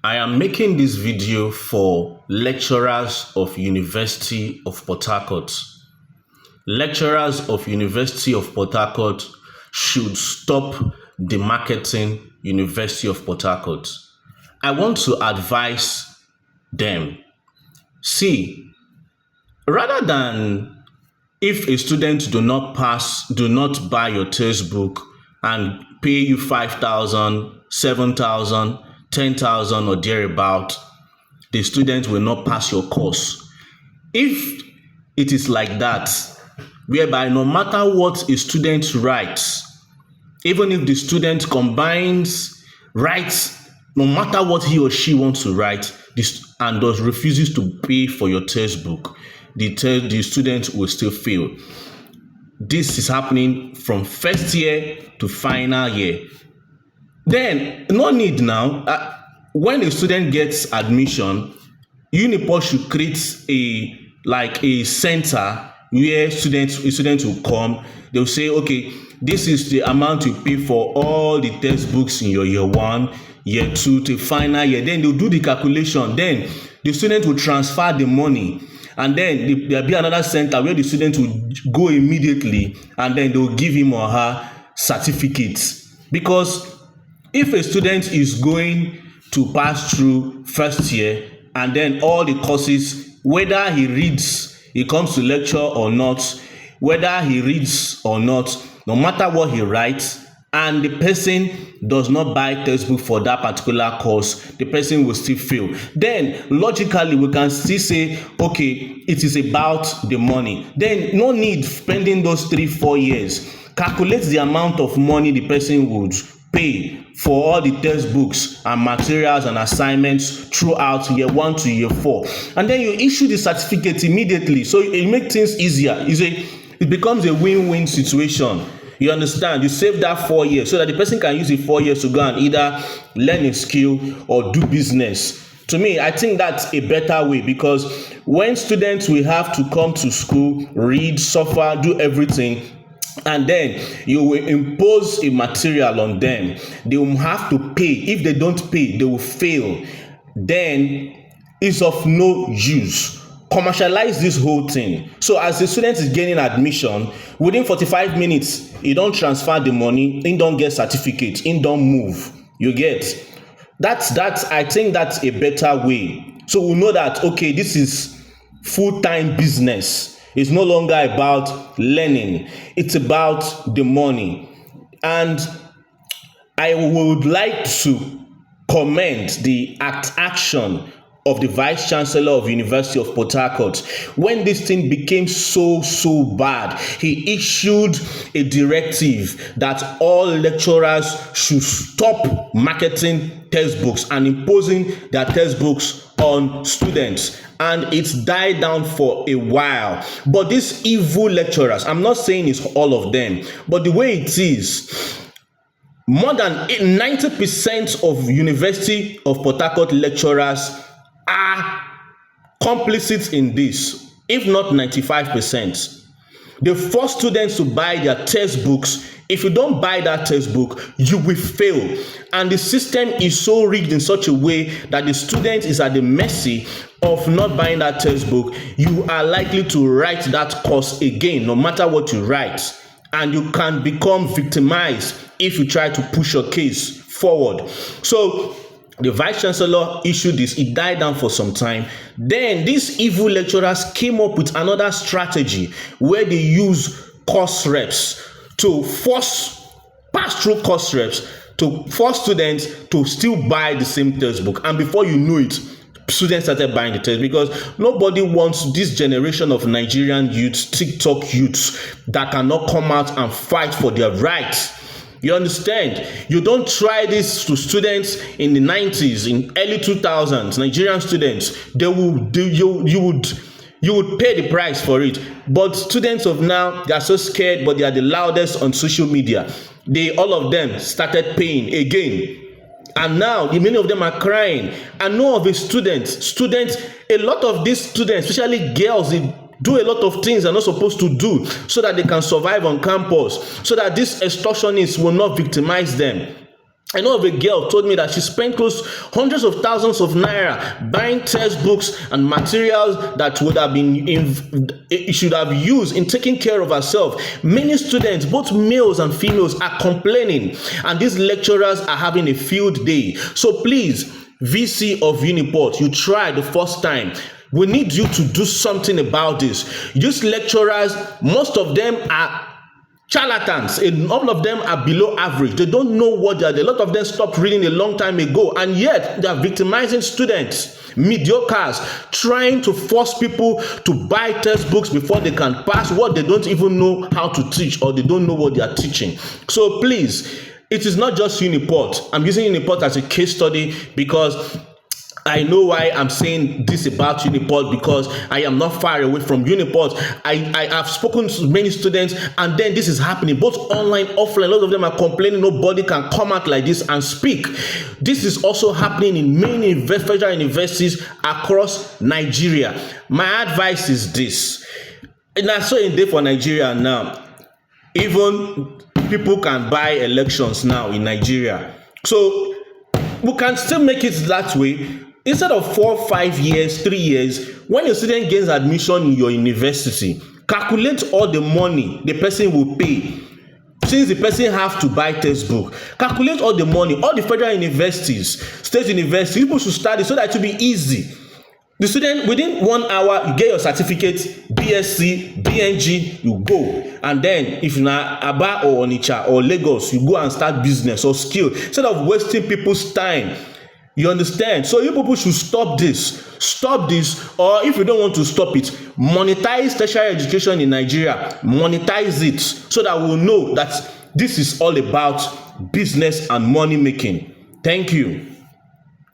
I am making this video for lecturers of University of Port Harcourt. Lecturers of University of Port Harcourt should stop demarketing University of Port Harcourt. I want to advise them. See, rather than if a student do not pass, do not buy your textbook and pay you 5,000, 7,000, 10,000 or thereabout, the student will not pass your course. If it is like that, whereby no matter what a student writes, even if the student writes, no matter what he or she wants to write, and thus refuses to pay for your textbook, the student will still fail. This is happening from first year to final year. Then, no need now. When a student gets admission, Uniport should create a center where a student will come. They'll say, okay, this is the amount you pay for all the textbooks in your year 1, year 2 to final year. Then they'll do the calculation. Then the student will transfer the money. And then there'll be another center where the student will go immediately, and then they'll give him or her certificates. Because if a student is going to pass through first year and then all the courses, whether he comes to lecture or not, whether he reads or not, no matter what he writes, and the person does not buy textbook for that particular course, the person will still fail. Then logically we can still say, okay, it is about the money. Then no need spending those 3-4 years. Calculate the amount of money the person would pay for all the textbooks and materials and assignments throughout year 1 to year 4, and then you issue the certificate immediately. So it makes things easier. It becomes a win-win situation. You understand? You save that 4 years so that the person can use the 4 years to go and either learn a skill or do business. To me, I think that's a better way, because when students will have to come to school, read, suffer, do everything, and then you will impose a material on them, they will have to pay. If they don't pay, they will fail. Then it's of no use. Commercialize this whole thing. So as the student is gaining admission, within 45 minutes, he don't transfer the money, he don't get certificate, he don't move. You get? That's I think that's a better way. So we know that, okay, this is full-time business. It's no longer about learning. It's about the money. And I would like to commend the action of the Vice Chancellor of University of Port Harcourt. When this thing became so bad, he issued a directive that all lecturers should stop marketing textbooks and imposing their textbooks on students. And it's died down for a while. But these evil lecturers, I'm not saying it's all of them, but the way it is, more than 90% of University of Port Harcourt lecturers are complicit in this, if not 95%. They force students to buy their textbooks. If you don't buy that textbook, you will fail. And the system is so rigged in such a way that the student is at the mercy of not buying that textbook. You are likely to write that course again, no matter what you write. And you can become victimized if you try to push your case forward. So the Vice Chancellor issued this. It died down for some time. Then these evil lecturers came up with another strategy where they use course reps to pass-through course reps to force students to still buy the same textbook. And before you know it, students started buying the text, because nobody wants this generation of Nigerian youths, TikTok youths, that cannot come out and fight for their rights. You understand? You don't try this to students in the 90s, in early 2000s, Nigerian students. You would pay the price for it. But students of now, they are so scared, but they are the loudest on social media. All of them started paying again. And now many of them are crying. I know of a a lot of these students, especially girls, they do a lot of things they're not supposed to do so that they can survive on campus, so that these extortionists will not victimize them. I know of a girl told me that she spent close hundreds of thousands of naira buying textbooks and materials that would have been should have used in taking care of herself. Many students, both males and females, are complaining, and these lecturers are having a field day. So please, VC of Uniport, you tried the first time. We need you to do something about this. These lecturers, most of them are charlatans, and all of them are below average. They don't know what they are. A lot of them stopped reading a long time ago, and yet they are victimizing students, mediocres, trying to force people to buy textbooks before they can pass what they don't even know how to teach, or they don't know what they are teaching. So please, it is not just Uniport. I'm using Uniport as a case study because I know why I'm saying this about Uniport, because I am not far away from Uniport. I have spoken to many students, and then this is happening both online, offline. A lot of them are complaining nobody can come out like this and speak. This is also happening in many federal universities across Nigeria. My advice is this, and I saw a day for Nigeria now. Even people can buy elections now in Nigeria, so we can still make it that way. Instead of 4, 5 years, 3 years, when a student gains admission in your university, calculate all the money the person will pay. Since the person have to buy textbook, calculate all the money. All the federal universities, state universities, people should study so that it will be easy. The student, within 1 hour, you get your certificate, BSc, BNG, you go. And then if you're Aba or Onitsha or Lagos, you go and start business or skill instead of wasting people's time. You understand? So you people should stop this. Stop this, or if you don't want to stop it, monetize tertiary education in Nigeria. Monetize it so that we'll know that this is all about business and money making. Thank you.